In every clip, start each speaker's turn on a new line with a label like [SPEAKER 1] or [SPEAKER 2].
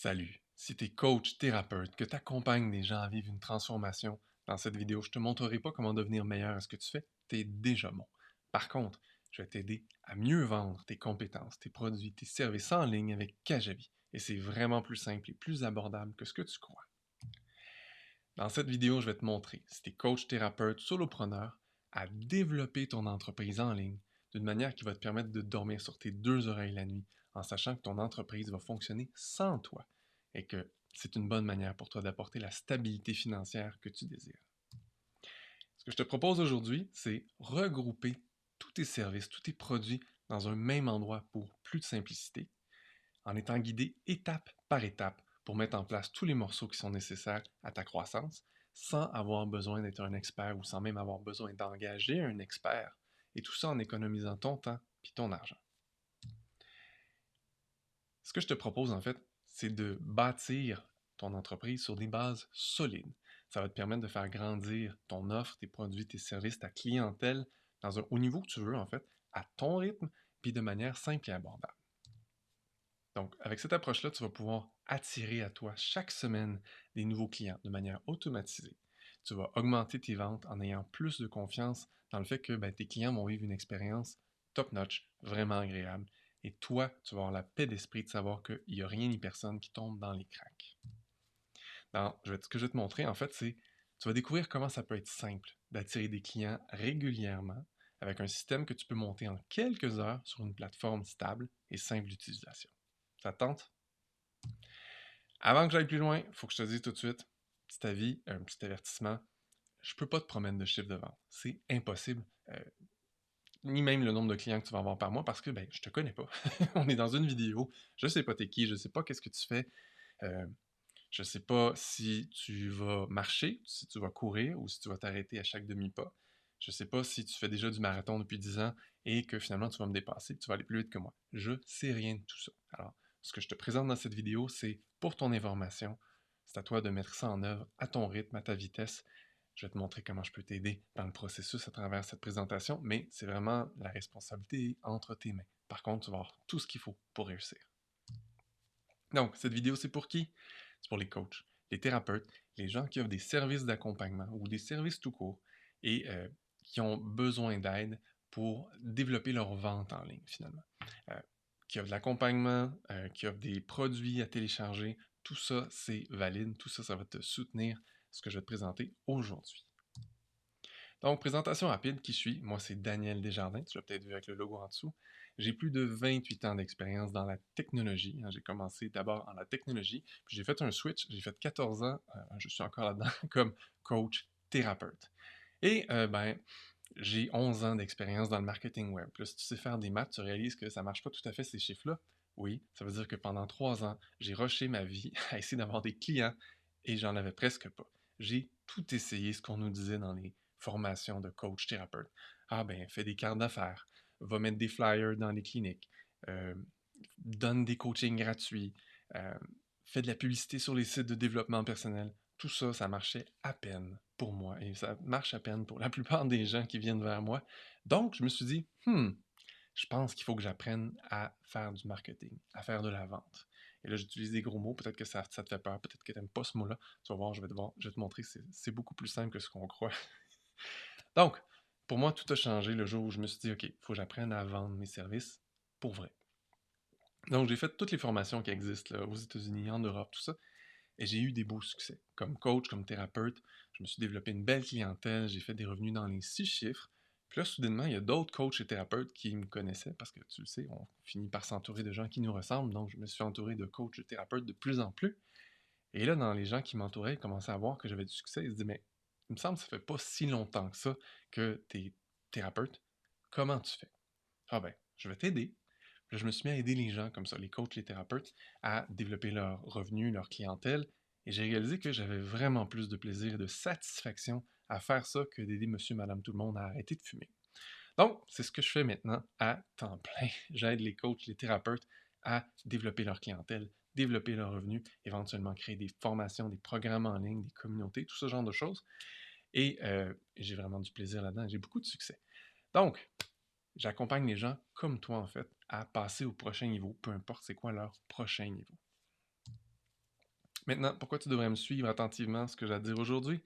[SPEAKER 1] Salut, si tu es coach, thérapeute, que tu accompagnes des gens à vivre une transformation, dans cette vidéo, je te montrerai pas comment devenir meilleur à ce que tu fais, tu es déjà bon. Par contre, je vais t'aider à mieux vendre tes compétences, tes produits, tes services en ligne avec Kajabi. Et c'est vraiment plus simple et plus abordable que ce que tu crois. Dans cette vidéo, je vais te montrer, si tu es coach, thérapeute, solopreneur, à développer ton entreprise en ligne d'une manière qui va te permettre de dormir sur tes deux oreilles la nuit, en sachant que ton entreprise va fonctionner sans toi et que c'est une bonne manière pour toi d'apporter la stabilité financière que tu désires. Ce que je te propose aujourd'hui, c'est regrouper tous tes services, tous tes produits dans un même endroit pour plus de simplicité, en étant guidé étape par étape pour mettre en place tous les morceaux qui sont nécessaires à ta croissance, sans avoir besoin d'être un expert ou sans même avoir besoin d'engager un expert, et tout ça en économisant ton temps et ton argent. Ce que je te propose en fait, c'est de bâtir ton entreprise sur des bases solides. Ça va te permettre de faire grandir ton offre, tes produits, tes services, ta clientèle au niveau que tu veux en fait, à ton rythme, puis de manière simple et abordable. Donc, avec cette approche-là, tu vas pouvoir attirer à toi chaque semaine des nouveaux clients de manière automatisée. Tu vas augmenter tes ventes en ayant plus de confiance dans le fait que tes clients vont vivre une expérience top-notch, vraiment agréable. Et toi, tu vas avoir la paix d'esprit de savoir qu'il n'y a rien ni personne qui tombe dans les cracks. Ce que je vais te montrer, en fait, c'est tu vas découvrir comment ça peut être simple d'attirer des clients régulièrement avec un système que tu peux monter en quelques heures sur une plateforme stable et simple d'utilisation. Ça te tente? Avant que j'aille plus loin, il faut que je te dise tout de suite, petit avis, un petit avertissement, je peux pas te promettre de chiffre de vente. C'est impossible. Ni même le nombre de clients que tu vas avoir par mois parce que je te connais pas. On est dans une vidéo, je sais pas t'es qui, je sais pas qu'est-ce que tu fais, euh, je sais pas si tu vas marcher, si tu vas courir ou si tu vas t'arrêter à chaque demi-pas. Je sais pas si tu fais déjà du marathon depuis 10 ans et que finalement tu vas me dépasser, que tu vas aller plus vite que moi. Je sais rien de tout ça. Alors, ce que je te présente dans cette vidéo, c'est pour ton information. C'est à toi de mettre ça en œuvre à ton rythme, à ta vitesse. Je vais te montrer comment je peux t'aider dans le processus à travers cette présentation, mais c'est vraiment la responsabilité entre tes mains. Par contre, tu vas avoir tout ce qu'il faut pour réussir. Donc, cette vidéo, c'est pour qui? C'est pour les coachs, les thérapeutes, les gens qui offrent des services d'accompagnement ou des services tout court et qui ont besoin d'aide pour développer leur vente en ligne, finalement. Euh, qui offrent de l'accompagnement, qui offrent des produits à télécharger. Tout ça, c'est valide. Tout ça, ça va te soutenir ce que je vais te présenter aujourd'hui. Donc, présentation rapide, qui je suis? Moi, c'est Daniel Desjardins, tu l'as peut-être vu avec le logo en dessous. J'ai plus de 28 ans d'expérience dans la technologie. J'ai commencé d'abord en la technologie, puis j'ai fait un switch, j'ai fait 14 ans, je suis encore là-dedans, comme coach thérapeute. Et j'ai 11 ans d'expérience dans le marketing web. Plus si tu sais faire des maths, tu réalises que ça ne marche pas tout à fait ces chiffres-là. Oui, ça veut dire que pendant 3 ans, j'ai rushé ma vie à essayer d'avoir des clients et j'en avais presque pas. J'ai tout essayé ce qu'on nous disait dans les formations de coach thérapeute. Ah ben, fais des cartes d'affaires, va mettre des flyers dans les cliniques, euh, donne des coachings gratuits, euh, fais de la publicité sur les sites de développement personnel. Tout ça, ça marchait à peine pour moi et ça marche à peine pour la plupart des gens qui viennent vers moi. Donc, je me suis dit, je pense qu'il faut que j'apprenne à faire du marketing, à faire de la vente. Et là, j'utilise des gros mots, peut-être que ça te fait peur, peut-être que tu n'aimes pas ce mot-là. Tu vas voir, je vais te montrer que c'est beaucoup plus simple que ce qu'on croit. Donc, pour moi, tout a changé le jour où je me suis dit, OK, il faut que j'apprenne à vendre mes services pour vrai. Donc, j'ai fait toutes les formations qui existent là, aux États-Unis, en Europe, tout ça, et j'ai eu des beaux succès. Comme coach, comme thérapeute, je me suis développé une belle clientèle, j'ai fait des revenus dans les 6 chiffres. Puis là, soudainement, il y a d'autres coachs et thérapeutes qui me connaissaient parce que tu le sais, on finit par s'entourer de gens qui nous ressemblent. Donc, je me suis entouré de coachs et thérapeutes de plus en plus. Et là, dans les gens qui m'entouraient, ils commençaient à voir que j'avais du succès. Ils se disaient, mais il me semble que ça fait pas si longtemps que ça que tu es thérapeute. Comment tu fais? Ah ben, je vais t'aider. Là, je me suis mis à aider les gens comme ça, les coachs, les thérapeutes, à développer leurs revenus, leur clientèle. Et j'ai réalisé que j'avais vraiment plus de plaisir et de satisfaction à faire ça que d'aider monsieur, madame, tout le monde à arrêter de fumer. Donc, c'est ce que je fais maintenant à temps plein. J'aide les coachs, les thérapeutes à développer leur clientèle, développer leurs revenus, éventuellement créer des formations, des programmes en ligne, des communautés, tout ce genre de choses. Et j'ai vraiment du plaisir là-dedans. J'ai beaucoup de succès. Donc, j'accompagne les gens comme toi, en fait, à passer au prochain niveau, peu importe c'est quoi leur prochain niveau. Maintenant, pourquoi tu devrais me suivre attentivement ce que j'ai à te dire aujourd'hui?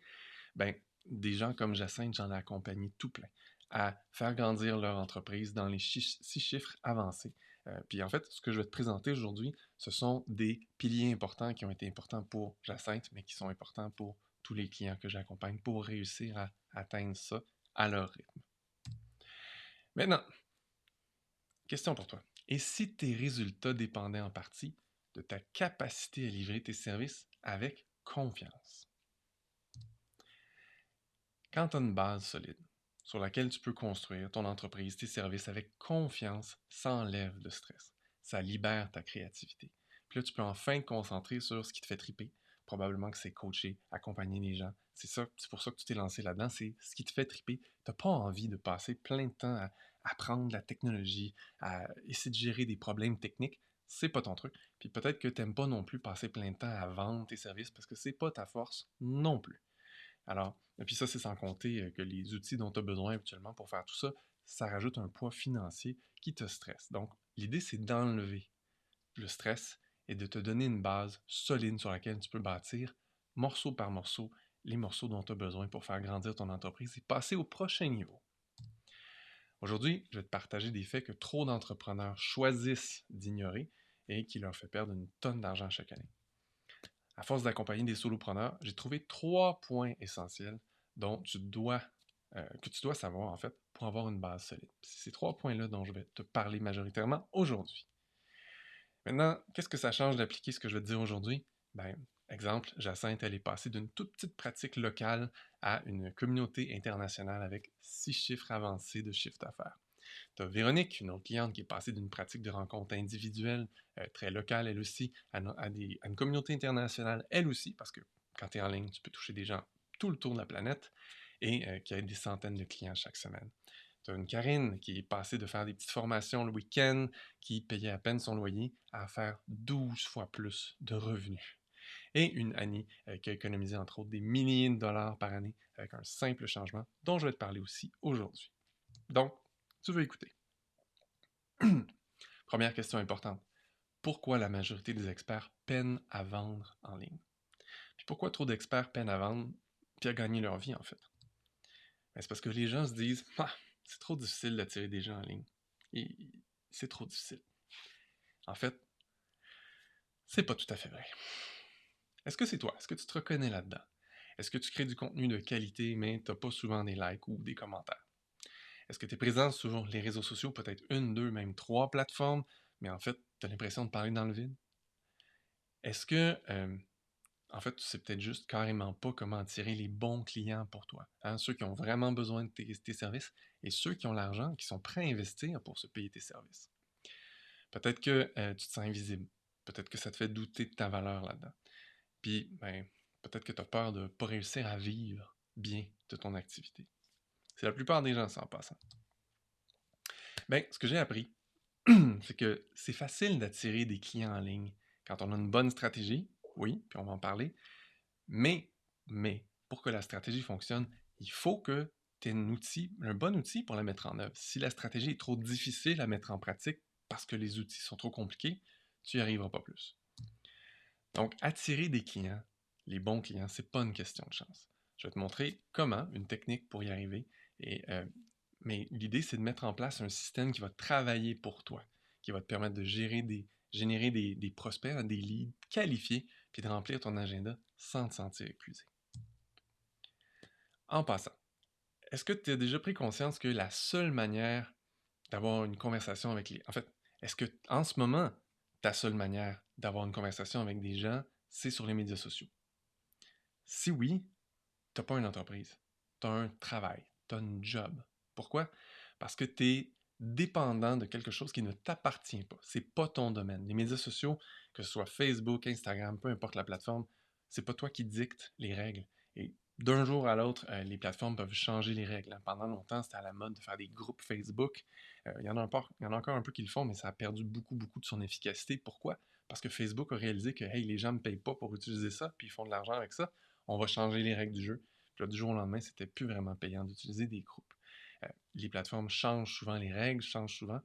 [SPEAKER 1] Ben, des gens comme Jacinthe, j'en ai accompagné tout plein à faire grandir leur entreprise dans les 6 chiffres avancés. Puis en fait, ce que je vais te présenter aujourd'hui, ce sont des piliers importants qui ont été importants pour Jacinthe, mais qui sont importants pour tous les clients que j'accompagne pour réussir à atteindre ça à leur rythme. Maintenant, question pour toi. Et si tes résultats dépendaient en partie de ta capacité à livrer tes services avec confiance? Quand tu as une base solide sur laquelle tu peux construire ton entreprise, tes services avec confiance, ça enlève le stress. Ça libère ta créativité. Puis là, tu peux enfin te concentrer sur ce qui te fait triper. Probablement que c'est coacher, accompagner les gens. C'est ça, c'est pour ça que tu t'es lancé là-dedans. C'est ce qui te fait triper. Tu n'as pas envie de passer plein de temps à apprendre la technologie, à essayer de gérer des problèmes techniques. C'est pas ton truc. Puis peut-être que tu n'aimes pas non plus passer plein de temps à vendre tes services parce que c'est pas ta force non plus. Alors, et puis ça, c'est sans compter que les outils dont tu as besoin actuellement pour faire tout ça, ça rajoute un poids financier qui te stresse. Donc, l'idée, c'est d'enlever le stress et de te donner une base solide sur laquelle tu peux bâtir, morceau par morceau, les morceaux dont tu as besoin pour faire grandir ton entreprise et passer au prochain niveau. Aujourd'hui, je vais te partager des faits que trop d'entrepreneurs choisissent d'ignorer et qui leur fait perdre une tonne d'argent chaque année. À force d'accompagner des solopreneurs, j'ai trouvé 3 points essentiels dont que tu dois savoir en fait pour avoir une base solide. C'est ces 3 points-là dont je vais te parler majoritairement aujourd'hui. Maintenant, qu'est-ce que ça change d'appliquer ce que je vais te dire aujourd'hui? Ben, exemple, Jacinthe, elle est passée d'une toute petite pratique locale à une communauté internationale avec 6 chiffres avancés de chiffre d'affaires. Tu as Véronique, une autre cliente qui est passée d'une pratique de rencontre individuelle, très locale, elle aussi, à une communauté internationale, elle aussi, parce que quand tu es en ligne, tu peux toucher des gens tout le tour de la planète et qui a des centaines de clients chaque semaine. Tu as une Karine qui est passée de faire des petites formations le week-end, qui payait à peine son loyer, à faire 12 fois plus de revenus. Et une Annie qui a économisé entre autres des milliers de dollars par année avec un simple changement dont je vais te parler aussi aujourd'hui. Donc, tu veux écouter. Première question importante. Pourquoi la majorité des experts peinent à vendre en ligne? Puis pourquoi trop d'experts peinent à vendre puis à gagner leur vie, en fait? Ben, c'est parce que les gens se disent ah, c'est trop difficile d'attirer des gens en ligne. Et c'est trop difficile. En fait, c'est pas tout à fait vrai. Est-ce que c'est toi? Est-ce que tu te reconnais là-dedans? Est-ce que tu crées du contenu de qualité, mais tu n'as pas souvent des likes ou des commentaires? Est-ce que tu es présent sur les réseaux sociaux, peut-être une, deux, même trois plateformes, mais en fait, tu as l'impression de parler dans le vide? Est-ce que, en fait, tu sais peut-être juste carrément pas comment attirer les bons clients pour toi, hein? Ceux qui ont vraiment besoin de tes services et ceux qui ont l'argent, qui sont prêts à investir pour se payer tes services. Peut-être que tu te sens invisible. Peut-être que ça te fait douter de ta valeur là-dedans. Puis, ben, peut-être que tu as peur de ne pas réussir à vivre bien de ton activité. C'est la plupart des gens, ça en passant. Ben, ce que j'ai appris, c'est que c'est facile d'attirer des clients en ligne quand on a une bonne stratégie, oui, puis on va en parler, mais, pour que la stratégie fonctionne, il faut que tu aies un bon outil pour la mettre en œuvre. Si la stratégie est trop difficile à mettre en pratique parce que les outils sont trop compliqués, tu n'y arriveras pas plus. Donc, attirer des clients, les bons clients, c'est pas une question de chance. Je vais te montrer comment, une technique pour y arriver. Mais l'idée, c'est de mettre en place un système qui va travailler pour toi, qui va te permettre de générer des prospects, des leads qualifiés, puis de remplir ton agenda sans te sentir épuisé. En passant, est-ce que tu as déjà pris conscience que la seule manière d'avoir une conversation avec les... En fait, est-ce que en ce moment, ta seule manière d'avoir une conversation avec des gens, c'est sur les médias sociaux? Si oui, tu n'as pas une entreprise, tu as un travail, tu as une job. Pourquoi? Parce que tu es dépendant de quelque chose qui ne t'appartient pas. C'est pas ton domaine. Les médias sociaux, que ce soit Facebook, Instagram, peu importe la plateforme, c'est pas toi qui dictes les règles. Et d'un jour à l'autre, les plateformes peuvent changer les règles. Pendant longtemps, c'était à la mode de faire des groupes Facebook. Il y en a encore un peu qui le font, mais ça a perdu beaucoup, beaucoup de son efficacité. Pourquoi? Parce que Facebook a réalisé que hey, les gens ne me payent pas pour utiliser ça, puis ils font de l'argent avec ça. On va changer les règles du jeu. Puis là, du jour au lendemain, c'était plus vraiment payant d'utiliser des groupes. Les plateformes changent souvent les règles, changent souvent.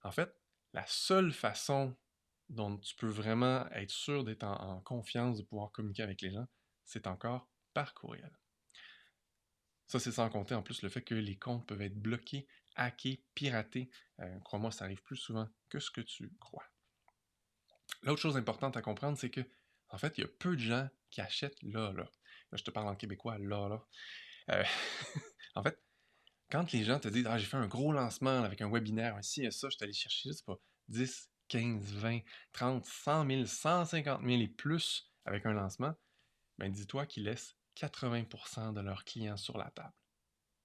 [SPEAKER 1] En fait, la seule façon dont tu peux vraiment être sûr d'être en confiance de pouvoir communiquer avec les gens, c'est encore par courriel. Ça, c'est sans compter en plus le fait que les comptes peuvent être bloqués, hackés, piratés. Crois-moi, ça arrive plus souvent que ce que tu crois. L'autre chose importante à comprendre, c'est que, en fait, il y a peu de gens qui achètent là. Là, je te parle en québécois, là. Euh, en fait, quand les gens te disent «Ah, j'ai fait un gros lancement avec un webinaire, un ci, un ça, je suis allé chercher, je sais pas, 10, 15, 20, 30, 100 000, 150 000 et plus avec un lancement», ben dis-toi qu'ils laissent 80% de leurs clients sur la table.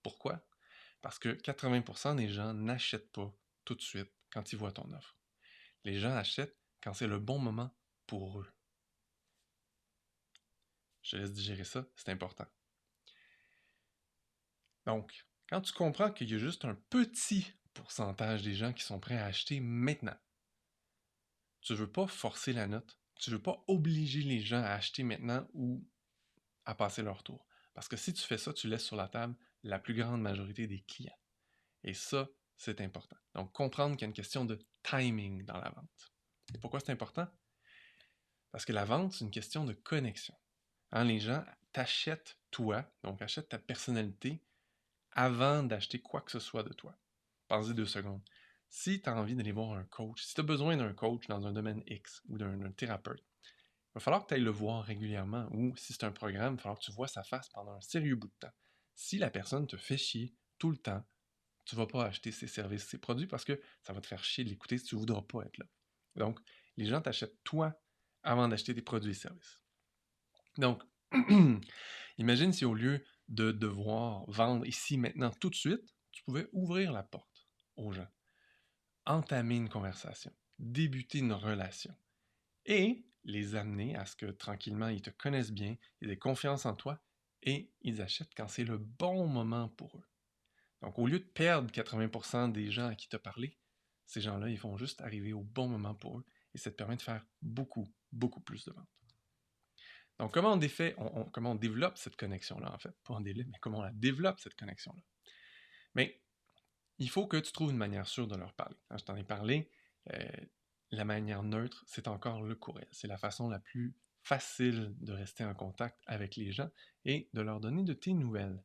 [SPEAKER 1] Pourquoi? Parce que 80% des gens n'achètent pas tout de suite quand ils voient ton offre. Les gens achètent quand c'est le bon moment pour eux. Je te laisse digérer ça, c'est important. Donc, quand tu comprends qu'il y a juste un petit pourcentage des gens qui sont prêts à acheter maintenant, tu ne veux pas forcer la note, tu ne veux pas obliger les gens à acheter maintenant ou à passer leur tour. Parce que si tu fais ça, tu laisses sur la table la plus grande majorité des clients. Et ça, c'est important. Donc, comprendre qu'il y a une question de timing dans la vente. Et pourquoi c'est important? Parce que la vente, c'est une question de connexion. Hein, les gens t'achètent toi, donc achètent ta personnalité avant d'acheter quoi que ce soit de toi. Pensez 2 secondes. Si tu as envie d'aller voir un coach, si tu as besoin d'un coach dans un domaine X ou d'un thérapeute, il va falloir que tu ailles le voir régulièrement ou si c'est un programme, il va falloir que tu vois sa face pendant un sérieux bout de temps. Si la personne te fait chier tout le temps, tu ne vas pas acheter ses services, ses produits parce que ça va te faire chier de l'écouter si tu ne voudras pas être là. Donc, les gens t'achètent toi avant d'acheter tes produits et services. Donc, imagine si au lieu de devoir vendre ici, maintenant, tout de suite, tu pouvais ouvrir la porte aux gens, entamer une conversation, débuter une relation et les amener à ce que tranquillement ils te connaissent bien, ils aient confiance en toi et ils achètent quand c'est le bon moment pour eux. Donc, au lieu de perdre 80% des gens à qui tu as parlé, ces gens-là, ils vont juste arriver au bon moment pour eux et ça te permet de faire beaucoup, beaucoup plus de ventes. Donc, comment on développe cette connexion-là, en fait? Pas en délai, mais comment on la développe, cette connexion-là? Mais il faut que tu trouves une manière sûre de leur parler. Quand je t'en ai parlé, euh, la manière neutre, c'est encore le courriel. C'est la façon la plus facile de rester en contact avec les gens et de leur donner de tes nouvelles.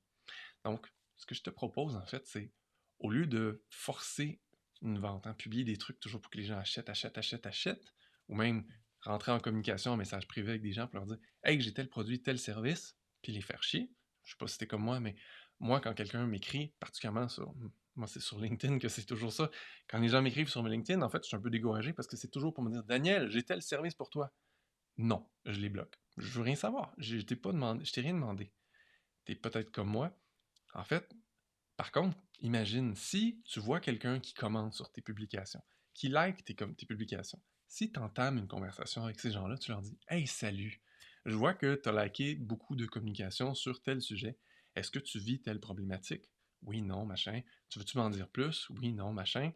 [SPEAKER 1] Donc, ce que je te propose, en fait, c'est au lieu de forcer une vente, hein, publier des trucs toujours pour que les gens achètent, ou même rentrer en communication en message privé avec des gens pour leur dire «Hey, j'ai tel produit, tel service», puis les faire chier. Je sais pas si t'es comme moi, mais moi, quand quelqu'un m'écrit, particulièrement sur... Moi, c'est sur LinkedIn que c'est toujours ça. Quand les gens m'écrivent sur LinkedIn, en fait, je suis un peu découragé parce que c'est toujours pour me dire «Daniel, j'ai tel service pour toi». Non, je les bloque. Je veux rien savoir. Je t'ai pas demandé, je t'ai rien demandé. T'es peut-être comme moi. En fait, par contre, imagine si tu vois quelqu'un qui commente sur tes publications, qui like tes publications. Si tu entames une conversation avec ces gens-là, tu leur dis «Hey, salut, je vois que tu as liké beaucoup de communications sur tel sujet. Est-ce que tu vis telle problématique? Oui, non, machin. Tu veux-tu m'en dire plus? Oui, non, machin.»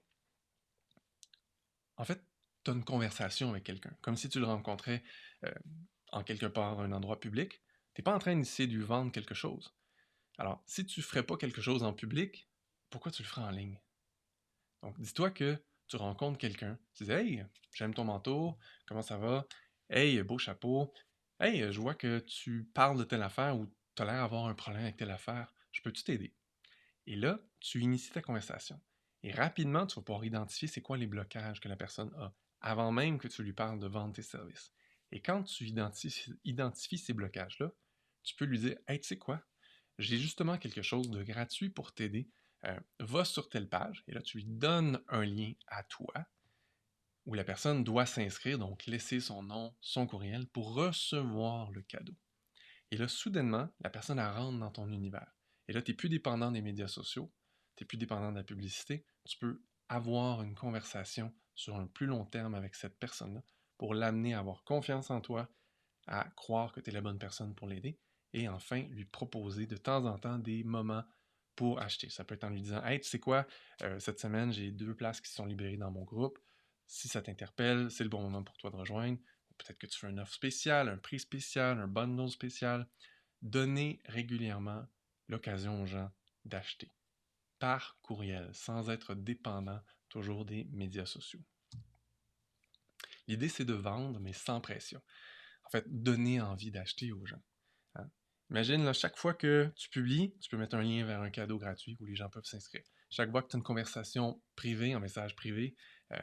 [SPEAKER 1] En fait, tu as une conversation avec quelqu'un, comme si tu le rencontrais euh, en quelque part, un endroit public. Tu n'es pas en train d'essayer de lui vendre quelque chose. Alors, si tu ne ferais pas quelque chose en public, pourquoi tu le ferais en ligne? Donc, dis-toi que tu rencontres quelqu'un, tu dis «Hey, j'aime ton manteau, comment ça va? Hey, beau chapeau. Hey, je vois que tu parles de telle affaire ou tu as l'air d'avoir un problème avec telle affaire. Je peux-tu t'aider?» Et là, tu inities ta conversation. Et rapidement, tu vas pouvoir identifier c'est quoi les blocages que la personne a avant même que tu lui parles de vendre tes services. Et quand tu identifies ces blocages-là, tu peux lui dire «Hey, tu sais quoi? J'ai justement quelque chose de gratuit pour t'aider. Va sur telle page.» Et là, tu lui donnes un lien à toi où la personne doit s'inscrire, donc laisser son nom, son courriel pour recevoir le cadeau. Et là, soudainement, la personne elle rentre dans ton univers. Et là, tu n'es plus dépendant des médias sociaux, tu n'es plus dépendant de la publicité. Tu peux avoir une conversation sur un plus long terme avec cette personne-là pour l'amener à avoir confiance en toi, à croire que tu es la bonne personne pour l'aider et enfin lui proposer de temps en temps des moments pour acheter. Ça peut être en lui disant «Hey, tu sais quoi, cette semaine, j'ai 2 places qui sont libérées dans mon groupe. Si ça t'interpelle, c'est le bon moment pour toi de rejoindre. Peut-être que tu fais une offre spéciale, un prix spécial, un bundle spécial.» Donner régulièrement l'occasion aux gens d'acheter par courriel, sans être dépendant toujours des médias sociaux. L'idée, c'est de vendre, mais sans pression. En fait, donner envie d'acheter aux gens. Hein. Imagine, là, chaque fois que tu publies, tu peux mettre un lien vers un cadeau gratuit où les gens peuvent s'inscrire. Chaque fois que tu as une conversation privée, un message privé, euh,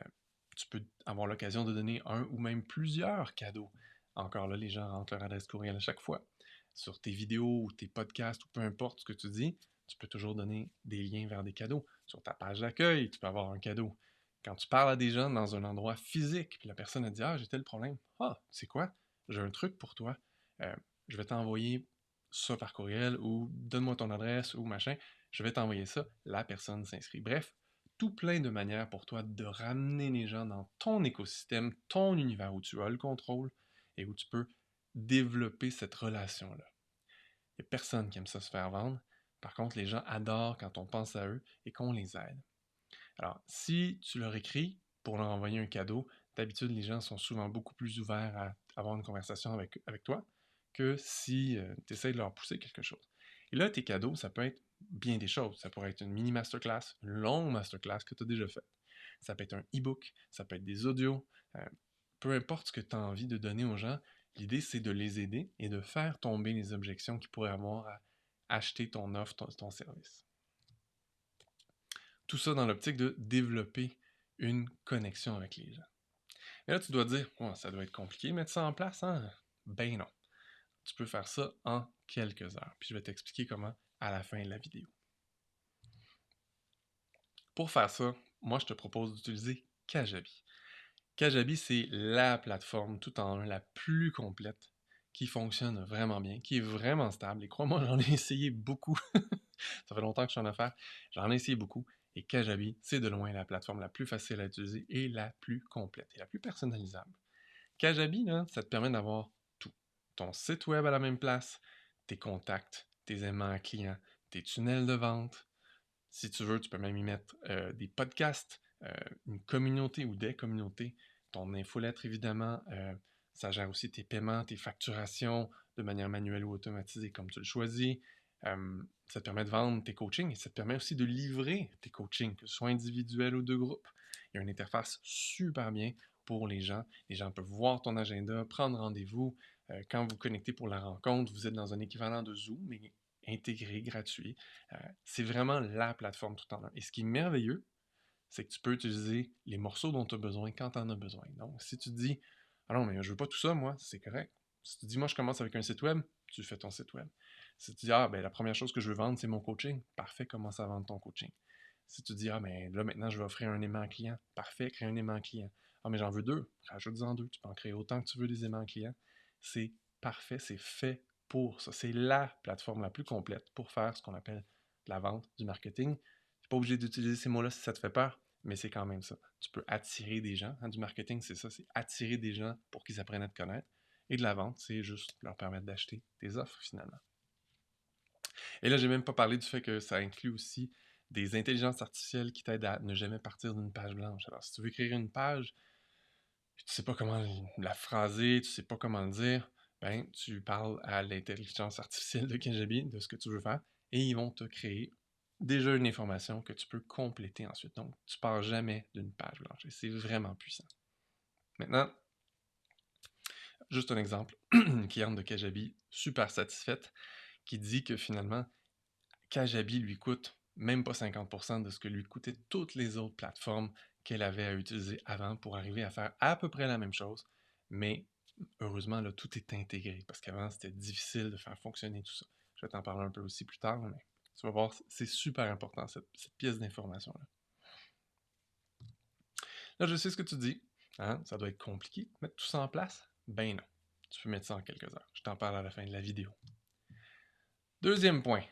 [SPEAKER 1] tu peux avoir l'occasion de donner un ou même plusieurs cadeaux. Encore là, les gens rentrent leur adresse courriel à chaque fois. Sur tes vidéos ou tes podcasts ou peu importe ce que tu dis, tu peux toujours donner des liens vers des cadeaux. Sur ta page d'accueil, tu peux avoir un cadeau. Quand tu parles à des gens dans un endroit physique, puis la personne a dit ah, j'ai tel problème. Ah, c'est quoi? J'ai un truc pour toi. Euh, je vais t'envoyer ça par courriel ou donne-moi ton adresse ou machin. Je vais t'envoyer ça. La personne s'inscrit. Bref, tout plein de manières pour toi de ramener les gens dans ton écosystème, ton univers où tu as le contrôle et où tu peux développer cette relation-là. Il n'y a personne qui aime ça se faire vendre. Par contre, les gens adorent quand on pense à eux et qu'on les aide. Alors, si tu leur écris pour leur envoyer un cadeau, d'habitude, les gens sont souvent beaucoup plus ouverts à avoir une conversation avec toi que si tu essaies de leur pousser quelque chose. Et là, tes cadeaux, ça peut être bien des choses. Ça pourrait être une mini masterclass, une longue masterclass que tu as déjà faite. Ça peut être un e-book, ça peut être des audios. Peu importe ce que tu as envie de donner aux gens, l'idée, c'est de les aider et de faire tomber les objections qu'ils pourraient avoir à acheter ton offre, ton service. Tout ça dans l'optique de développer une connexion avec les gens. Et là, tu dois te dire, oh, ça doit être compliqué de mettre ça en place, hein? Ben non. Tu peux faire ça en quelques heures. Puis je vais t'expliquer comment à la fin de la vidéo. Pour faire ça, moi, je te propose d'utiliser Kajabi. Kajabi, c'est la plateforme tout en un, la plus complète, qui fonctionne vraiment bien, qui est vraiment stable. Et crois-moi, j'en ai essayé beaucoup. Ça fait longtemps que je suis en affaires. J'en ai essayé beaucoup. Et Kajabi, c'est de loin la plateforme la plus facile à utiliser et la plus complète et la plus personnalisable. Kajabi, là, ça te permet d'avoir tout. Ton site web à la même place, tes contacts, tes aimants clients, tes tunnels de vente. Si tu veux, tu peux même y mettre des podcasts, une communauté ou des communautés, ton infolettre évidemment. Ça gère aussi tes paiements, tes facturations de manière manuelle ou automatisée comme tu le choisis. Ça te permet de vendre tes coachings et ça te permet aussi de livrer tes coachings, que ce soit individuel ou de groupe. Il y a une interface super bien pour les gens. Les gens peuvent voir ton agenda, prendre rendez-vous. Quand vous connectez pour la rencontre, vous êtes dans un équivalent de Zoom, mais intégré, gratuit. C'est vraiment la plateforme tout en un. Et ce qui est merveilleux, c'est que tu peux utiliser les morceaux dont tu as besoin quand tu en as besoin. Donc, si tu te dis, ah non, mais je veux pas tout ça, moi, c'est correct. Si tu dis, moi, je commence avec un site web, tu fais ton site web. Si tu dis, ah, ben la première chose que je veux vendre, c'est mon coaching, parfait, commence à vendre ton coaching. Si tu dis, ah, ben là, maintenant, je vais offrir un aimant client, parfait, crée un aimant client. Ah, mais j'en veux deux, rajoute-en deux, tu peux en créer autant que tu veux des aimants clients. C'est parfait, c'est fait pour ça. C'est la plateforme la plus complète pour faire ce qu'on appelle la vente, du marketing. Tu n'es pas obligé d'utiliser ces mots-là si ça te fait peur, mais c'est quand même ça. Tu peux attirer des gens. Hein, du marketing, c'est ça, c'est attirer des gens pour qu'ils apprennent à te connaître. Et de la vente, c'est juste leur permettre d'acheter tes offres finalement. Et là, j'ai même pas parlé du fait que ça inclut aussi des intelligences artificielles qui t'aident à ne jamais partir d'une page blanche. Alors, si tu veux écrire une page, puis tu sais pas comment la phraser, tu sais pas comment le dire, ben, tu parles à l'intelligence artificielle de Kajabi de ce que tu veux faire et ils vont te créer déjà une information que tu peux compléter ensuite. Donc, tu pars jamais d'une page blanche et c'est vraiment puissant. Maintenant, juste un exemple, une cliente de Kajabi super satisfaite qui dit que finalement, Kajabi lui coûte même pas 50% de ce que lui coûtaient toutes les autres plateformes qu'elle avait à utiliser avant pour arriver à faire à peu près la même chose, mais heureusement, là, tout est intégré, parce qu'avant, c'était difficile de faire fonctionner tout ça. Je vais t'en parler un peu aussi plus tard, mais tu vas voir, c'est super important, cette pièce d'information-là. Là, je sais ce que tu dis, hein, ça doit être compliqué de mettre tout ça en place. Ben non, tu peux mettre ça en quelques heures. Je t'en parle à la fin de la vidéo. Deuxième point,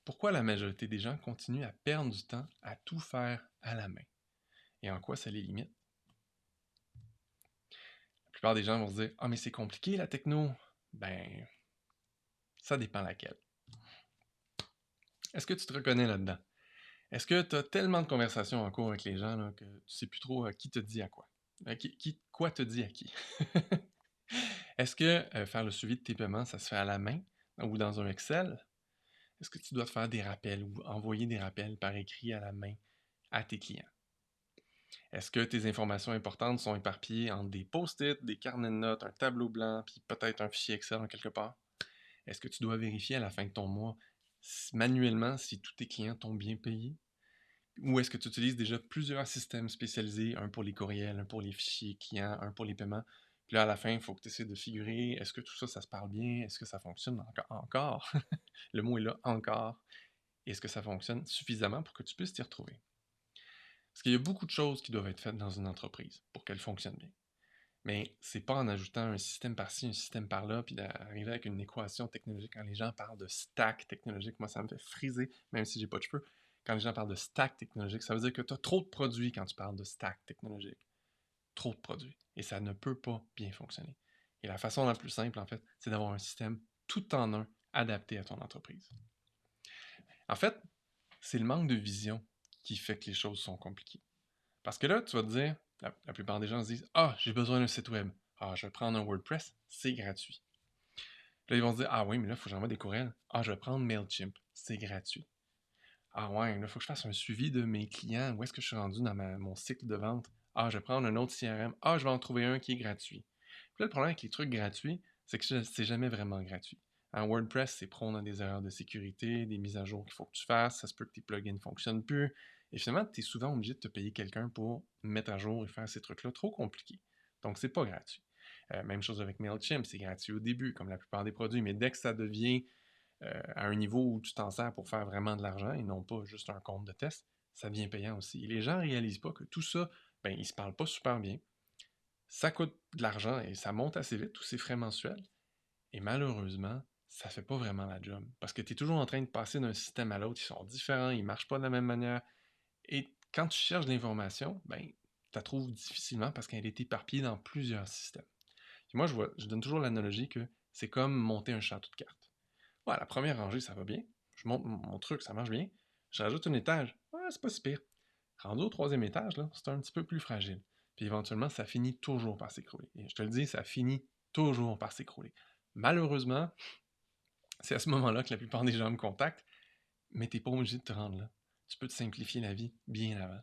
[SPEAKER 1] pourquoi la majorité des gens continuent à perdre du temps à tout faire à la main? Et en quoi ça les limite? La plupart des gens vont se dire, ah, mais c'est compliqué la techno. Ben, ça dépend laquelle. Est-ce que tu te reconnais là-dedans? Est-ce que tu as tellement de conversations en cours avec les gens là, que tu sais plus trop qui te dit à quoi? Quoi te dit à qui? Est-ce que faire le suivi de tes paiements, ça se fait à la main ou dans un Excel? Est-ce que tu dois te faire des rappels ou envoyer des rappels par écrit à la main à tes clients? Est-ce que tes informations importantes sont éparpillées entre des post-it, des carnets de notes, un tableau blanc, puis peut-être un fichier Excel en quelque part? Est-ce que tu dois vérifier à la fin de ton mois manuellement si tous tes clients t'ont bien payé? Ou est-ce que tu utilises déjà plusieurs systèmes spécialisés, un pour les courriels, un pour les fichiers clients, un pour les paiements? Puis là, à la fin, il faut que tu essaies de figurer, est-ce que tout ça, ça se parle bien? Est-ce que ça fonctionne encore? Le mot est là, encore. Est-ce que ça fonctionne suffisamment pour que tu puisses t'y retrouver? Parce qu'il y a beaucoup de choses qui doivent être faites dans une entreprise pour qu'elle fonctionne bien. Mais c'est pas en ajoutant un système par-ci, un système par-là, puis d'arriver avec une équation technologique. Quand les gens parlent de stack technologique, moi ça me fait friser, même si j'ai pas de cheveux. Quand les gens parlent de stack technologique, ça veut dire que tu as trop de produits quand tu parles de stack technologique. Trop de produits. Et ça ne peut pas bien fonctionner. Et la façon la plus simple, en fait, c'est d'avoir un système tout en un adapté à ton entreprise. En fait, c'est le manque de vision qui fait que les choses sont compliquées. Parce que là, tu vas te dire, la plupart des gens se disent, ah, j'ai besoin d'un site web. Ah, je vais prendre un WordPress, c'est gratuit. Puis là, ils vont se dire, ah oui, mais là, il faut que j'envoie des courriels. Ah, je vais prendre MailChimp, c'est gratuit. Ah ouais, là, il faut que je fasse un suivi de mes clients. Où est-ce que je suis rendu dans mon cycle de vente? Ah, je vais prendre un autre CRM. Ah, je vais en trouver un qui est gratuit. Puis là, le problème avec les trucs gratuits, c'est que c'est jamais vraiment gratuit. En WordPress, c'est prône à des erreurs de sécurité, des mises à jour qu'il faut que tu fasses, ça se peut que tes plugins ne fonctionnent plus. Et finalement, tu es souvent obligé de te payer quelqu'un pour mettre à jour et faire ces trucs-là trop compliqués. Donc, c'est pas gratuit. Même chose avec MailChimp, c'est gratuit au début, comme la plupart des produits, mais dès que ça devient à un niveau où tu t'en sers pour faire vraiment de l'argent et non pas juste un compte de test, ça devient payant aussi. Et les gens ne réalisent pas que tout ça, ben, ils ne se parlent pas super bien. Ça coûte de l'argent et ça monte assez vite, tous ces frais mensuels. Et malheureusement, ça ne fait pas vraiment la job. Parce que tu es toujours en train de passer d'un système à l'autre, ils sont différents, ils ne marchent pas de la même manière. Et quand tu cherches l'information, ben, tu la trouves difficilement parce qu'elle est éparpillée dans plusieurs systèmes. Et moi, je donne toujours l'analogie que c'est comme monter un château de cartes. Ouais, la première rangée, ça va bien. Je monte mon truc, ça marche bien. Je rajoute un étage. Ouais, c'est pas si pire. Rendu au troisième étage, là, c'est un petit peu plus fragile. Puis éventuellement, ça finit toujours par s'écrouler. Et je te le dis, ça finit toujours par s'écrouler. Malheureusement, c'est à ce moment-là que la plupart des gens me contactent, mais t'es pas obligé de te rendre là. Tu peux te simplifier la vie bien avant.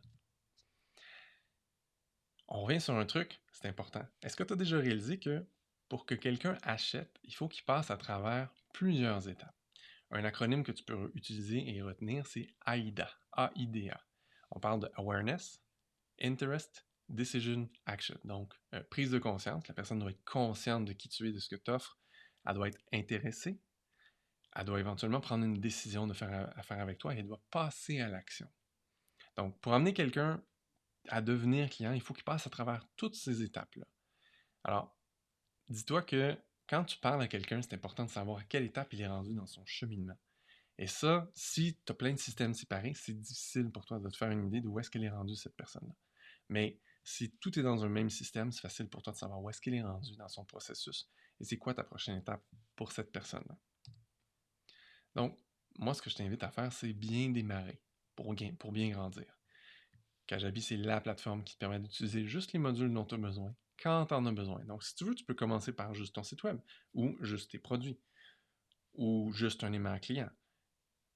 [SPEAKER 1] On revient sur un truc, c'est important. Est-ce que tu as déjà réalisé que pour que quelqu'un achète, il faut qu'il passe à travers plusieurs étapes? Un acronyme que tu peux utiliser et retenir, c'est AIDA. A-I-D-A. On parle de Awareness, Interest, Decision, Action. Donc, prise de conscience. La personne doit être consciente de qui tu es, de ce que tu offres. Elle doit être intéressée. Elle doit éventuellement prendre une décision de faire affaire avec toi et elle doit passer à l'action. Donc, pour amener quelqu'un à devenir client, il faut qu'il passe à travers toutes ces étapes-là. Alors, dis-toi que quand tu parles à quelqu'un, c'est important de savoir à quelle étape il est rendu dans son cheminement. Et ça, si tu as plein de systèmes séparés, c'est difficile pour toi de te faire une idée de où est-ce qu'elle est rendue, cette personne-là. Mais si tout est dans un même système, c'est facile pour toi de savoir où est-ce qu'elle est rendue dans son processus et c'est quoi ta prochaine étape pour cette personne-là. Donc, moi, ce que je t'invite à faire, c'est bien démarrer pour bien grandir. Kajabi, c'est la plateforme qui te permet d'utiliser juste les modules dont tu as besoin quand tu en as besoin. Donc, si tu veux, tu peux commencer par juste ton site web ou juste tes produits ou juste un aimant client.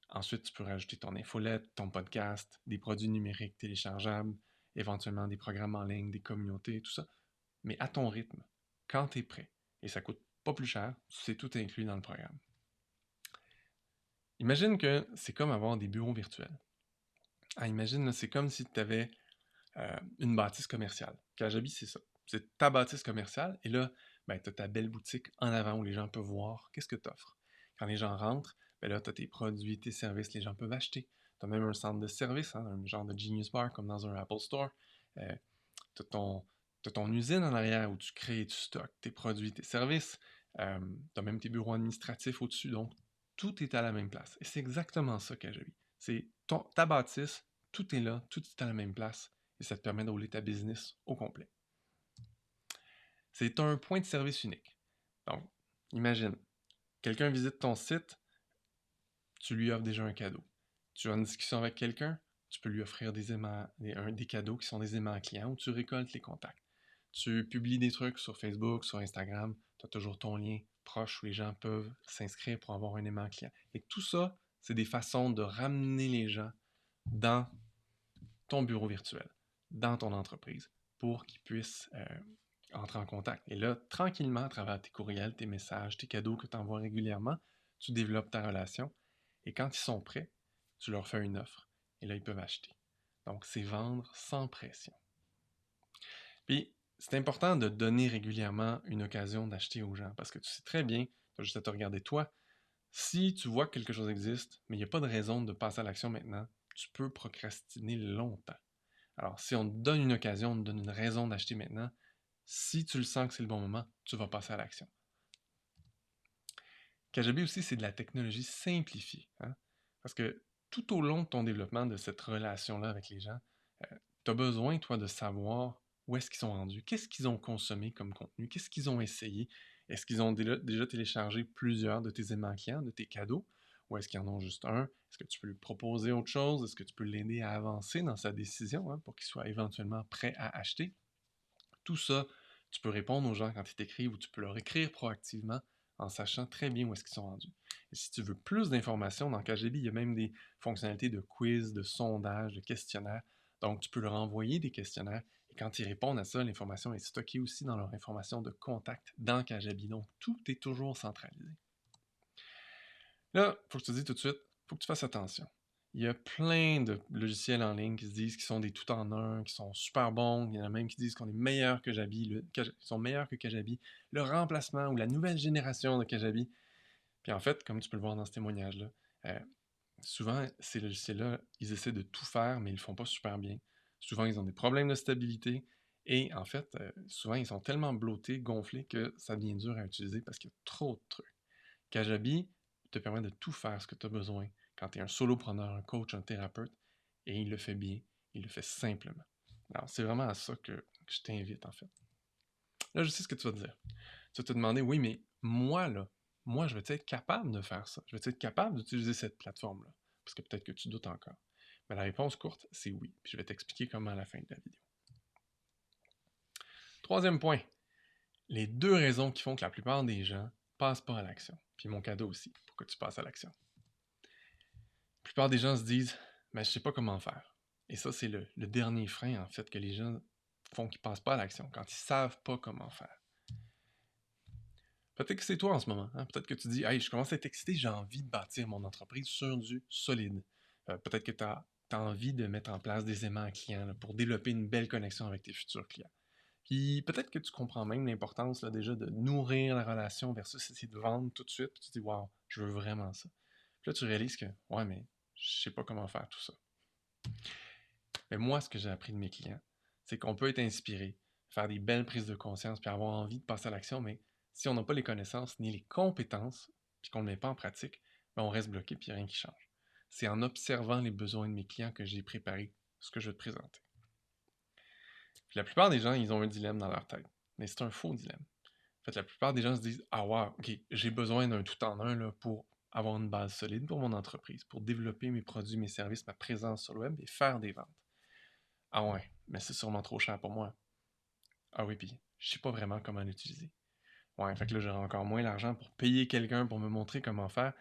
[SPEAKER 1] Ensuite, tu peux rajouter ton infolette, ton podcast, des produits numériques téléchargeables, éventuellement des programmes en ligne, des communautés, tout ça. Mais à ton rythme, quand tu es prêt. Et ça coûte pas plus cher, c'est tout inclus dans le programme. Imagine que c'est comme avoir des bureaux virtuels. Imagine, c'est comme si tu avais une bâtisse commerciale. Kajabi, c'est ça. C'est ta bâtisse commerciale. Et là, ben, tu as ta belle boutique en avant où les gens peuvent voir qu'est-ce que tu offres. Quand les gens rentrent, ben là, tu as tes produits, tes services, les gens peuvent acheter. Tu as même un centre de service, hein, un genre de Genius Bar comme dans un Apple Store. Tu as ton usine en arrière où tu crées et tu stockes tes produits, tes services. Tu as même tes bureaux administratifs au-dessus. Donc, tout est à la même place. Et c'est exactement ça, Kajabi. C'est ta bâtisse, tout est là, tout est à la même place et ça te permet de rouler ta business au complet. C'est un point de service unique. Donc, imagine, quelqu'un visite ton site, tu lui offres déjà un cadeau. Tu as une discussion avec quelqu'un, tu peux lui offrir des cadeaux qui sont des aimants clients où tu récoltes les contacts. Tu publies des trucs sur Facebook, sur Instagram, tu as toujours ton lien proche où les gens peuvent s'inscrire pour avoir un aimant client. Et tout ça, c'est des façons de ramener les gens dans ton bureau virtuel. dans ton entreprise pour qu'ils puissent entrer en contact. Et là, tranquillement, à travers tes courriels, tes messages, tes cadeaux que tu envoies régulièrement, tu développes ta relation. Et quand ils sont prêts, tu leur fais une offre. Et là, ils peuvent acheter. Donc, c'est vendre sans pression. Puis, c'est important de donner régulièrement une occasion d'acheter aux gens parce que tu sais très bien, tu as juste à te regarder toi. Si tu vois que quelque chose existe, mais il n'y a pas de raison de passer à l'action maintenant, tu peux procrastiner longtemps. Alors, si on te donne une occasion, on te donne une raison d'acheter maintenant, si tu le sens que c'est le bon moment, tu vas passer à l'action. Kajabi aussi, c'est de la technologie simplifiée. Hein? Parce que tout au long de ton développement de cette relation-là avec les gens, tu as besoin, toi, de savoir où est-ce qu'ils sont rendus, qu'est-ce qu'ils ont consommé comme contenu, qu'est-ce qu'ils ont essayé, est-ce qu'ils ont déjà téléchargé plusieurs de tes aimants clients, de tes cadeaux, ou est-ce qu'ils en ont juste un, est-ce que tu peux lui proposer autre chose, est-ce que tu peux l'aider à avancer dans sa décision pour qu'il soit éventuellement prêt à acheter. Tout ça, tu peux répondre aux gens quand ils t'écrivent ou tu peux leur écrire proactivement en sachant très bien où est-ce qu'ils sont rendus. Et si tu veux plus d'informations, dans KGB, il y a même des fonctionnalités de quiz, de sondage, de questionnaire. Donc, tu peux leur envoyer des questionnaires et quand ils répondent à ça, l'information est stockée aussi dans leur information de contact dans Kajabi. Donc, tout est toujours centralisé. Là, il faut que je te dise tout de suite, il faut que tu fasses attention. Il y a plein de logiciels en ligne qui se disent qu'ils sont des tout-en-un, qui sont super bons. Il y en a même qui disent qu'on est meilleur que Kajabi, qu'ils sont meilleurs que Kajabi. Le remplacement ou la nouvelle génération de Kajabi. Puis en fait, comme tu peux le voir dans ce témoignage-là, euh, souvent, ces logiciels-là, ils essaient de tout faire, mais ils ne le font pas super bien. Souvent, ils ont des problèmes de stabilité. Et en fait, souvent, ils sont tellement blottés, gonflés, que ça devient dur à utiliser parce qu'il y a trop de trucs. Kajabi te permet de tout faire ce que tu as besoin quand tu es un solopreneur, un coach, un thérapeute, et il le fait bien, il le fait simplement. Alors, c'est vraiment à ça que je t'invite, en fait. Là, je sais ce que tu vas te dire. Tu vas te demander, oui, mais moi, là, moi, je vais être capable de faire ça? Je vais être capable d'utiliser cette plateforme-là? Parce que peut-être que tu doutes encore. Mais la réponse courte, c'est oui. Puis je vais t'expliquer comment à la fin de la vidéo. Troisième point, les deux raisons qui font que la plupart des gens passent pas à l'action. Puis mon cadeau aussi, pour que tu passes à l'action. La plupart des gens se disent, mais je sais pas comment faire. Et ça, c'est le dernier frein, en fait, que les gens font qu'ils passent pas à l'action, quand ils savent pas comment faire. Peut-être que c'est toi en ce moment. Hein? Peut-être que tu dis, hey, je commence à être excité, j'ai envie de bâtir mon entreprise sur du solide. Peut-être que tu as envie de mettre en place des aimants clients là, pour développer une belle connexion avec tes futurs clients. Puis peut-être que tu comprends même l'importance là, déjà de nourrir la relation versus essayer de vendre tout de suite. Puis tu te dis, waouh, je veux vraiment ça. Puis là, tu réalises que, ouais, mais je sais pas comment faire tout ça. Mais moi, ce que j'ai appris de mes clients, c'est qu'on peut être inspiré, faire des belles prises de conscience, puis avoir envie de passer à l'action, mais si on n'a pas les connaissances ni les compétences, puis qu'on ne le met pas en pratique, ben on reste bloqué, puis rien qui change. C'est en observant les besoins de mes clients que j'ai préparé ce que je vais te présenter. Puis la plupart des gens, ils ont un dilemme dans leur tête, mais c'est un faux dilemme. En fait, la plupart des gens se disent, ah wow, ok, j'ai besoin d'un tout-en-un là, pour avoir une base solide pour mon entreprise, pour développer mes produits, mes services, ma présence sur le web et faire des ventes. Ah ouais, mais c'est sûrement trop cher pour moi. Ah oui, puis je sais pas vraiment comment l'utiliser. Ouais, fait que là, j'aurai encore moins l'argent pour payer quelqu'un pour me montrer comment faire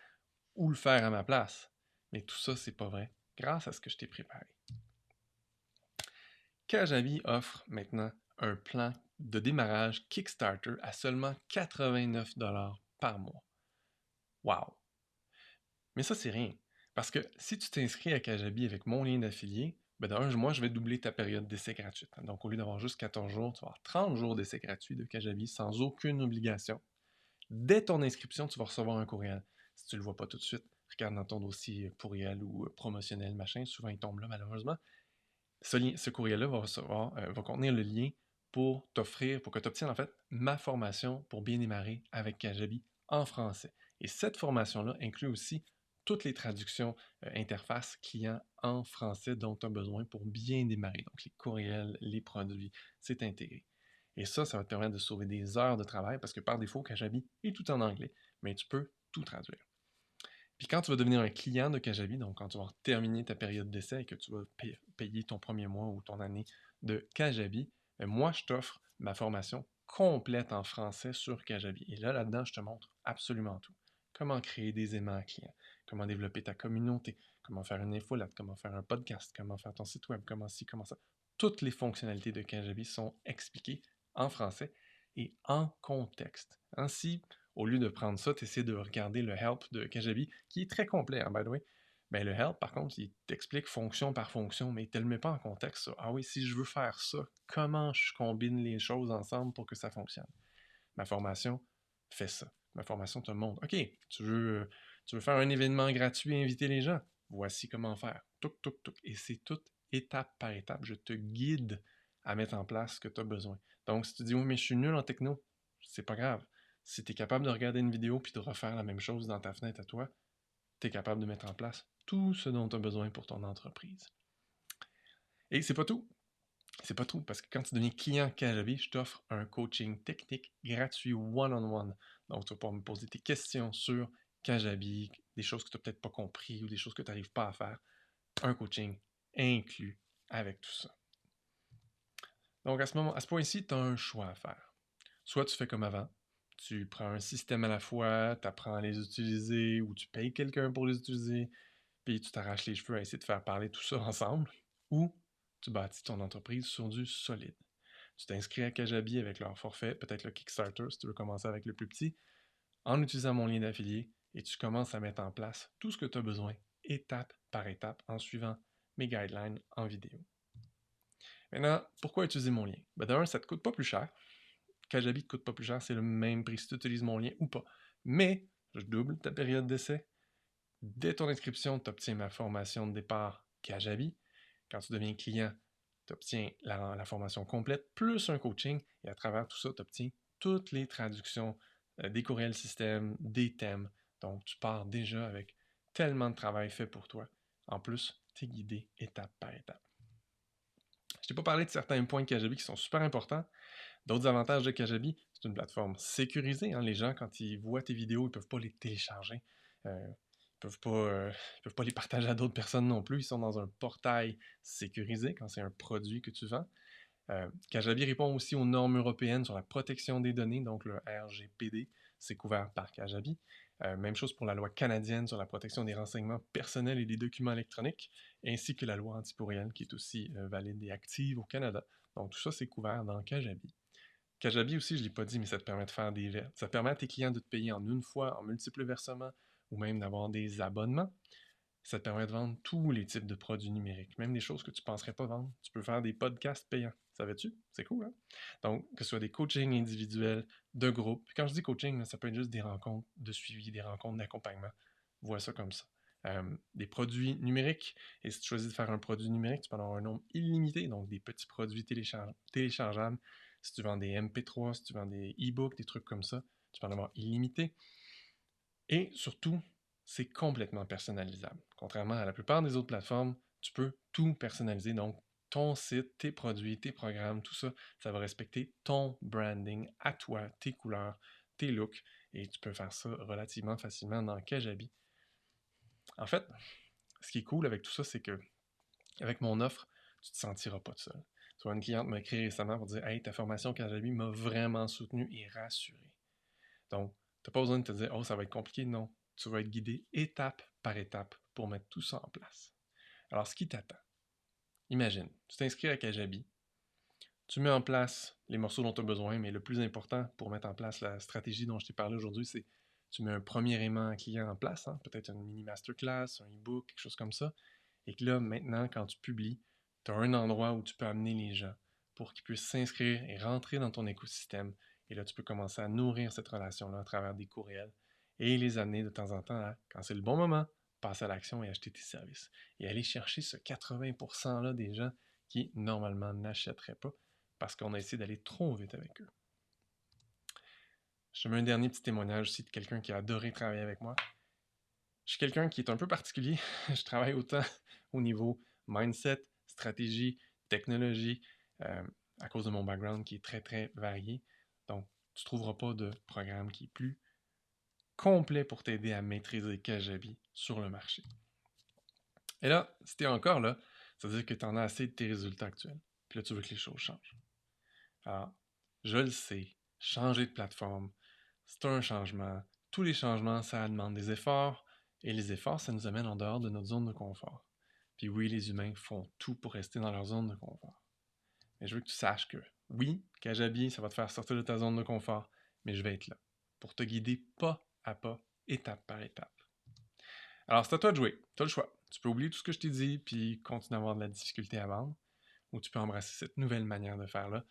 [SPEAKER 1] ou le faire à ma place. Mais tout ça, c'est pas vrai, grâce à ce que je t'ai préparé. Kajabi offre maintenant un plan de démarrage Kickstarter à seulement 89$ par mois. Wow! Mais ça, c'est rien. Parce que si tu t'inscris à Kajabi avec mon lien d'affilié, ben d'un, moi, je vais doubler ta période d'essai gratuite. Donc, au lieu d'avoir juste 14 jours, tu vas avoir 30 jours d'essai gratuit de Kajabi sans aucune obligation. Dès ton inscription, tu vas recevoir un courriel. Si tu ne le vois pas tout de suite, regarde dans ton dossier courriel ou promotionnel, machin. Souvent, il tombe là, malheureusement. Ce courriel-là va contenir le lien pour t'offrir, pour que tu obtiennes en fait ma formation pour bien démarrer avec Kajabi en français. Et cette formation-là inclut aussi toutes les traductions interface client en français dont tu as besoin pour bien démarrer. Donc les courriels, les produits, c'est intégré. Et ça va te permettre de sauver des heures de travail parce que par défaut, Kajabi est tout en anglais, mais tu peux tout traduire. Puis quand tu vas devenir un client de Kajabi, donc quand tu vas terminer ta période d'essai et que tu vas payer ton premier mois ou ton année de Kajabi, ben moi, je t'offre ma formation complète en français sur Kajabi. Et là-dedans, je te montre absolument tout. Comment créer des aimants clients, comment développer ta communauté, comment faire une infolette, comment faire un podcast, comment faire ton site web, comment ci, comment ça. toutes les fonctionnalités de Kajabi sont expliquées en français et en contexte. Ainsi, au lieu de prendre ça, tu essaies de regarder le help de Kajabi, qui est très complet, by the way. Ben, le help, par contre, il t'explique fonction par fonction, mais il ne te le met pas en contexte. Ça. Ah oui, si je veux faire ça, comment je combine les choses ensemble pour que ça fonctionne? Ma formation fait ça. Ma formation te montre, OK, tu veux faire un événement gratuit et inviter les gens? Voici comment faire. Touc, touc, touc. Et c'est tout étape par étape. Je te guide à mettre en place ce que tu as besoin. Donc, si tu dis, oui, mais je suis nul en techno, c'est pas grave. Si tu es capable de regarder une vidéo puis de refaire la même chose dans ta fenêtre à toi, tu es capable de mettre en place tout ce dont tu as besoin pour ton entreprise. Et c'est pas tout. C'est pas tout, parce que quand tu deviens client Kajabi, je t'offre un coaching technique gratuit one-on-one. Donc, tu vas pouvoir me poser tes questions sur Kajabi, des choses que tu n'as peut-être pas compris ou des choses que tu n'arrives pas à faire. Un coaching inclus avec tout ça. Donc, à ce point-ci, tu as un choix à faire. Soit tu fais comme avant, tu prends un système à la fois, tu apprends à les utiliser ou tu payes quelqu'un pour les utiliser, puis tu t'arraches les cheveux à essayer de faire parler tout ça ensemble, ou tu bâtis ton entreprise sur du solide. Tu t'inscris à Kajabi avec leur forfait, peut-être le Kickstarter si tu veux commencer avec le plus petit, en utilisant mon lien d'affilié, et tu commences à mettre en place tout ce que tu as besoin, étape par étape, en suivant mes guidelines en vidéo. Maintenant, pourquoi utiliser mon lien? Ben d'un, ça ne te coûte pas plus cher. Kajabi ne te coûte pas plus cher, c'est le même prix si tu utilises mon lien ou pas. Mais, je double ta période d'essai. Dès ton inscription, tu obtiens ma formation de départ Kajabi. Quand tu deviens client, tu obtiens la formation complète, plus un coaching, et à travers tout ça, tu obtiens toutes les traductions des courriels système, des thèmes. Donc, tu pars déjà avec tellement de travail fait pour toi. En plus, tu es guidé étape par étape. Je t'ai pas parlé de certains points de Kajabi qui sont super importants. D'autres avantages de Kajabi, c'est une plateforme sécurisée. Hein. Les gens, quand ils voient tes vidéos, ils ne peuvent pas les télécharger. Ils peuvent pas les partager à d'autres personnes non plus. Ils sont dans un portail sécurisé quand c'est un produit que tu vends. Kajabi répond aussi aux normes européennes sur la protection des données, donc le RGPD, c'est couvert par Kajabi. Même chose pour la loi canadienne sur la protection des renseignements personnels et des documents électroniques, ainsi que la loi antipourrielle qui est aussi valide et active au Canada. Donc tout ça, c'est couvert dans Kajabi. Kajabi aussi, je ne l'ai pas dit, mais ça te permet de faire des verts. Ça permet à tes clients de te payer en une fois, en multiples versements, ou même d'avoir des abonnements. Ça te permet de vendre tous les types de produits numériques, même des choses que tu ne penserais pas vendre. Tu peux faire des podcasts payants. Savais-tu? C'est cool, hein? Donc, que ce soit des coachings individuels, de groupe. Puis quand je dis coaching, là, ça peut être juste des rencontres de suivi, des rencontres d'accompagnement. Vois ça comme ça. Des produits numériques. Et si tu choisis de faire un produit numérique, tu peux en avoir un nombre illimité, donc des petits produits téléchargeables. Si tu vends des MP3, si tu vends des e-books, des trucs comme ça, tu peux en avoir illimité. Et surtout, c'est complètement personnalisable. Contrairement à la plupart des autres plateformes, tu peux tout personnaliser. Donc, ton site, tes produits, tes programmes, tout ça, ça va respecter ton branding à toi, tes couleurs, tes looks. Et tu peux faire ça relativement facilement dans Kajabi. En fait, ce qui est cool avec tout ça, c'est que avec mon offre, tu ne te sentiras pas tout seul. Tu vois, une cliente m'a écrit récemment pour dire Hey, ta formation Kajabi m'a vraiment soutenu et rassuré. Donc, tu n'as pas besoin de te dire Oh, ça va être compliqué. Non. Tu vas être guidé étape par étape pour mettre tout ça en place. Alors, ce qui t'attend, imagine, tu t'inscris à Kajabi, tu mets en place les morceaux dont tu as besoin, mais le plus important pour mettre en place la stratégie dont je t'ai parlé aujourd'hui, c'est tu mets un premier aimant client en place, hein, peut-être une mini masterclass, un e-book, quelque chose comme ça, et que là, maintenant, quand tu publies, tu as un endroit où tu peux amener les gens pour qu'ils puissent s'inscrire et rentrer dans ton écosystème. Et là, tu peux commencer à nourrir cette relation-là à travers des courriels et les amener de temps en temps à, quand c'est le bon moment, passer à l'action et acheter tes services. Et aller chercher ce 80%-là des gens qui, normalement, n'achèteraient pas parce qu'on a essayé d'aller trop vite avec eux. Je te mets un dernier petit témoignage aussi de quelqu'un qui a adoré travailler avec moi. Je suis quelqu'un qui est un peu particulier. Je travaille autant au niveau mindset, stratégie, technologie, à cause de mon background qui est très, très varié. Donc, tu ne trouveras pas de programme qui est plus complet pour t'aider à maîtriser Kajabi sur le marché. Et là, si tu es encore là, ça veut dire que tu en as assez de tes résultats actuels. Puis là, tu veux que les choses changent. Alors, je le sais, changer de plateforme, c'est un changement. Tous les changements, ça demande des efforts. Et les efforts, ça nous amène en dehors de notre zone de confort. Puis oui, les humains font tout pour rester dans leur zone de confort. Mais je veux que tu saches que oui, Kajabi, ça va te faire sortir de ta zone de confort, mais je vais être là pour te guider pas à pas, étape par étape. Alors, c'est à toi de jouer. Tu as le choix. Tu peux oublier tout ce que je t'ai dit puis continuer à avoir de la difficulté à vendre, ou tu peux embrasser cette nouvelle manière de faire-là,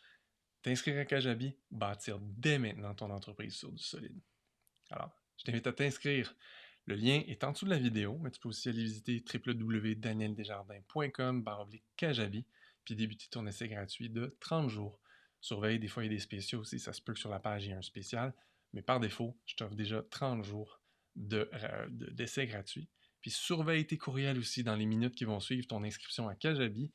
[SPEAKER 1] t'inscrire à Kajabi, bâtir dès maintenant ton entreprise sur du solide. Alors, je t'invite à t'inscrire. Le lien est en dessous de la vidéo, mais tu peux aussi aller visiter www.danieldesjardins.com/kajabi puis débuter ton essai gratuit de 30 jours. Surveille, des fois il y a des spéciaux aussi, ça se peut que sur la page il y ait un spécial, mais par défaut, je t'offre déjà 30 jours d'essai gratuit. Puis surveille tes courriels aussi dans les minutes qui vont suivre ton inscription à Kajabi.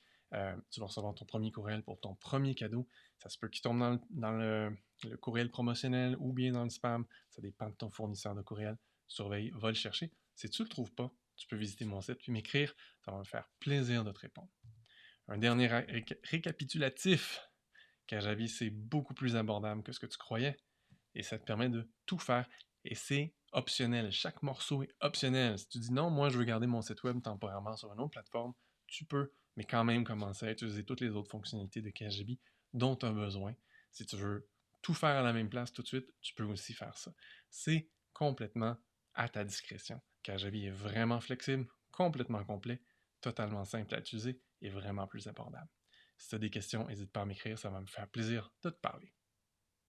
[SPEAKER 1] Tu vas recevoir ton premier courriel pour ton premier cadeau. Ça se peut qu'il tombe dans le courriel promotionnel ou bien dans le spam. Ça dépend de ton fournisseur de courriel. Surveille, va le chercher. Si tu ne le trouves pas, tu peux visiter mon site puis m'écrire. Ça va me faire plaisir de te répondre. Un dernier récapitulatif. Kajabi, c'est beaucoup plus abordable que ce que tu croyais et ça te permet de tout faire et c'est optionnel. Chaque morceau est optionnel. Si tu dis non, moi je veux garder mon site web temporairement sur une autre plateforme, tu peux, mais quand même commencer à utiliser toutes les autres fonctionnalités de Kajabi dont tu as besoin. Si tu veux tout faire à la même place tout de suite, tu peux aussi faire ça. C'est complètement à ta discrétion. Kajabi est vraiment flexible, complètement complet, totalement simple à utiliser et vraiment plus abordable. Si tu as des questions, n'hésite pas à m'écrire, ça va me faire plaisir de te parler.